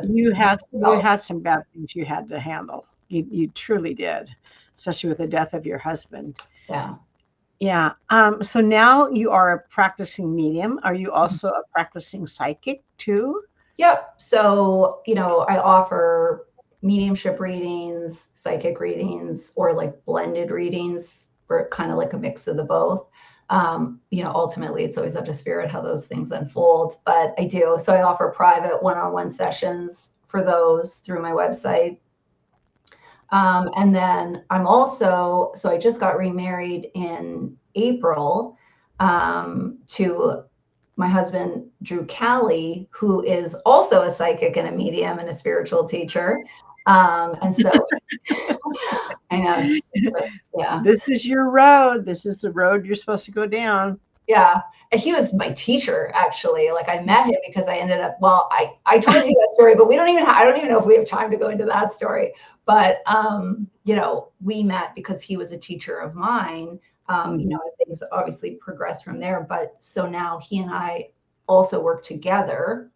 You had some bad things you had to handle. You truly did, especially with the death of your husband. Yeah. Yeah. So now you are a practicing medium. Are you also a practicing psychic too? Yep. So, I offer mediumship readings, psychic readings, or like blended readings, or kind of like a mix of the both. Ultimately, it's always up to spirit how those things unfold, but I do. So I offer private one-on-one sessions for those through my website. And then so I just got remarried in April to my husband, Drew Caillier, who is also a psychic and a medium and a spiritual teacher. And so I know, yeah. This is your road. This is the road you're supposed to go down. Yeah. And he was my teacher, actually. Like I met him because I ended up, well, I told you that story, but I don't even know if we have time to go into that story. But, we met because he was a teacher of mine. Things obviously progressed from there. But so now he and I also work together.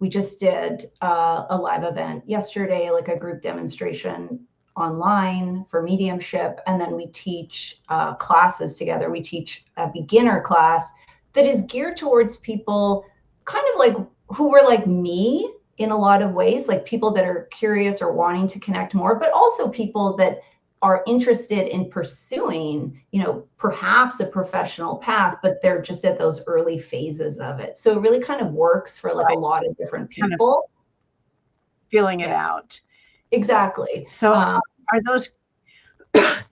We just did a live event yesterday, like a group demonstration online for mediumship. And then we teach classes together. We teach a beginner class that is geared towards people kind of like who were like me in a lot of ways, like people that are curious or wanting to connect more, but also people that are interested in pursuing, perhaps a professional path, but they're just at those early phases of it. So it really kind of works for like a lot of different people. Feeling it out. Exactly. So are those,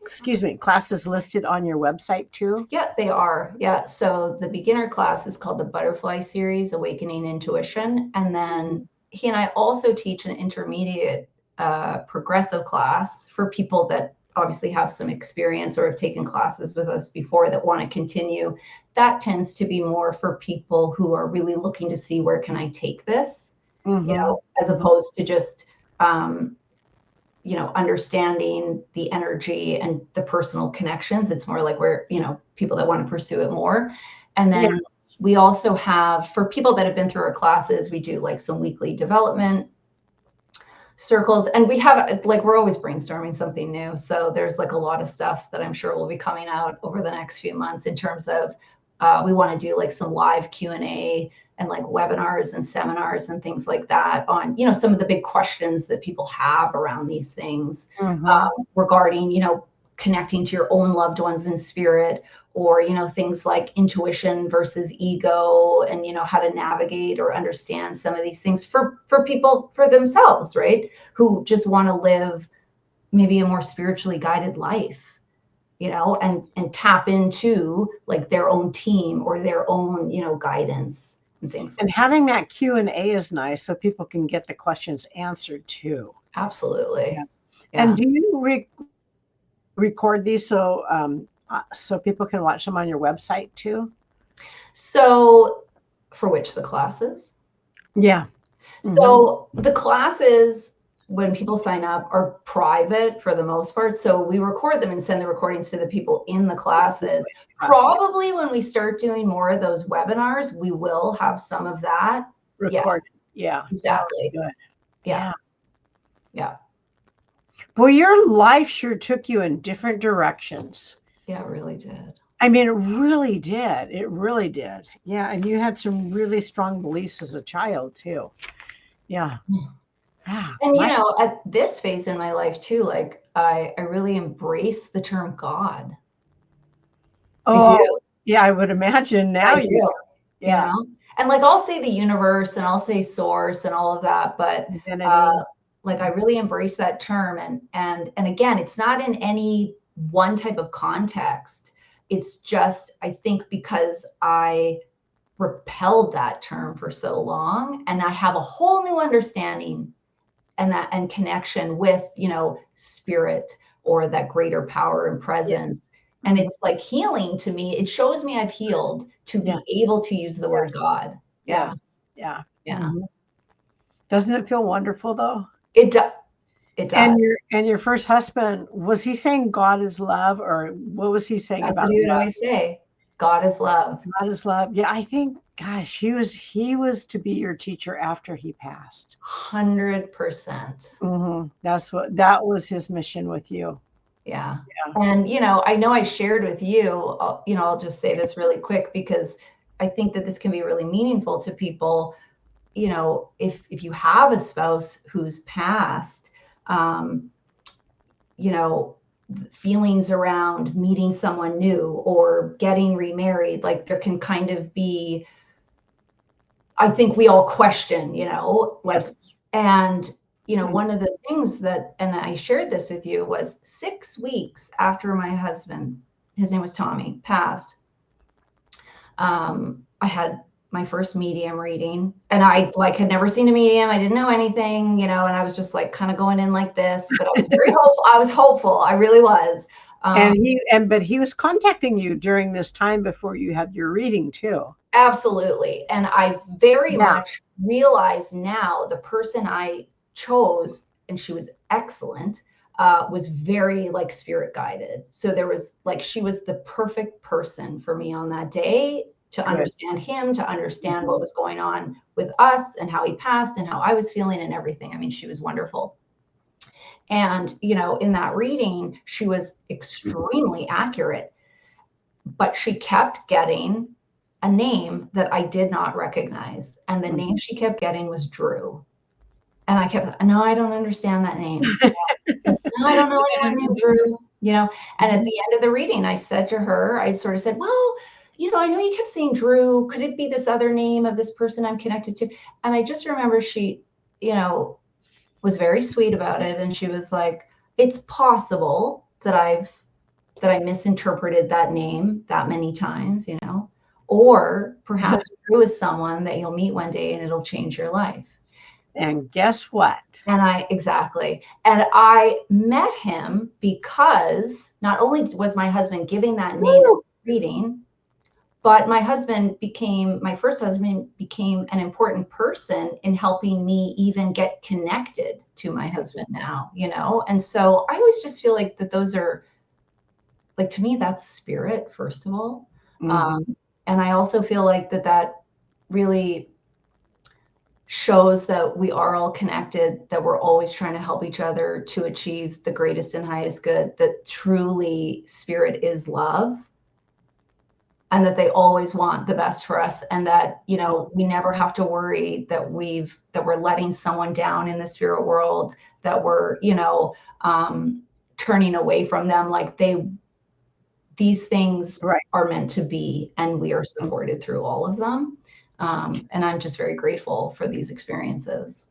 excuse me, classes listed on your website too? Yeah, they are. Yeah. So the beginner class is called the Butterfly Series, Awakening Intuition. And then he and I also teach an intermediate progressive class for people that obviously have some experience or have taken classes with us before that want to continue. That tends to be more for people who are really looking to see where can I take this, as opposed to just, understanding the energy and the personal connections. It's more like where, people that want to pursue it more. And then we also have, for people that have been through our classes, we do like some weekly development circles, and we have like, we're always brainstorming something new. So there's like a lot of stuff that I'm sure will be coming out over the next few months in terms of, we want to do like some live Q&A and like webinars and seminars and things like that on, some of the big questions that people have around these things, regarding, connecting to your own loved ones in spirit, or, things like intuition versus ego, and, how to navigate or understand some of these things for people, for themselves, right? Who just want to live maybe a more spiritually guided life, and tap into like their own team or their own, guidance and things. And having that Q&A is nice, so people can get the questions answered too. Absolutely. Yeah. And do you record these so people can watch them on your website too? So for which, the classes? Yeah. So the classes, when people sign up, are private for the most part. So we record them and send the recordings to the people in the classes. Probably when we start doing more of those webinars, we will have some of that recorded. Yeah. Exactly. Good. Yeah. Well, your life sure took you in different directions. Yeah, it really did. I mean, it really did. It really did. Yeah. And you had some really strong beliefs as a child too. Yeah. And, at this phase in my life too, like I really embrace the term God. Oh, I do. Yeah, I would imagine now. I do. Yeah. And like, I'll say the universe and I'll say source and all of that, but like, I really embrace that term. And again, it's not in any one type of context. It's just, I think, because I repelled that term for so long, and I have a whole new understanding and connection with, spirit, or that greater power and presence. Yeah. And it's like healing to me. It shows me I've healed to be able to use the word God. Yeah. Doesn't it feel wonderful though? It does. It does. And your first husband, was he saying God is love, or what was he saying? That's what he would always say. God is love. God is love. Yeah, I think, gosh, he was to be your teacher after he passed. 100%. That was his mission with you. Yeah. Yeah. And, I know I shared with you, I'll just say this really quick because I think that this can be really meaningful to people. If you have a spouse who's passed, feelings around meeting someone new or getting remarried, like there can kind of be, I think we all question, like, Yes. and, one of the things that, and I shared this with you, was 6 weeks after my husband, his name was Tommy, passed, I had my first medium reading, and I like had never seen a medium. I didn't know anything, and I was just like kind of going in like this, but I was very hopeful. I was hopeful. I really was. But he was contacting you during this time before you had your reading too. Absolutely. And I very Yeah. much realize now the person I chose, and she was excellent, was very like spirit guided. So there was like, she was the perfect person for me on that day to Good. understand him, to understand what was going on with us and how he passed and how I was feeling and everything. I mean, she was wonderful. And, in that reading, she was extremely accurate, but she kept getting a name that I did not recognize. And the name she kept getting was Drew. And I kept, no, I don't understand that name. No, I don't know anyone named Drew, And at the end of the reading, I said to her, I sort of said, well, I know you kept saying Drew. Could it be this other name of this person I'm connected to? And I just remember she, was very sweet about it. And she was like, it's possible that I misinterpreted that name that many times, or perhaps Drew is someone that you'll meet one day and it'll change your life. And guess what? Exactly. And I met him because not only was my husband giving that name reading, but my first husband became an important person in helping me even get connected to my husband now, And so I always just feel like that those are, like, to me, that's spirit, first of all. And I also feel like that really shows that we are all connected, that we're always trying to help each other to achieve the greatest and highest good, that truly spirit is love, and that they always want the best for us, and that, we never have to worry that we're letting someone down in the spirit world, that we're, turning away from them. Like these things are meant to be, and we are supported through all of them. And I'm just very grateful for these experiences.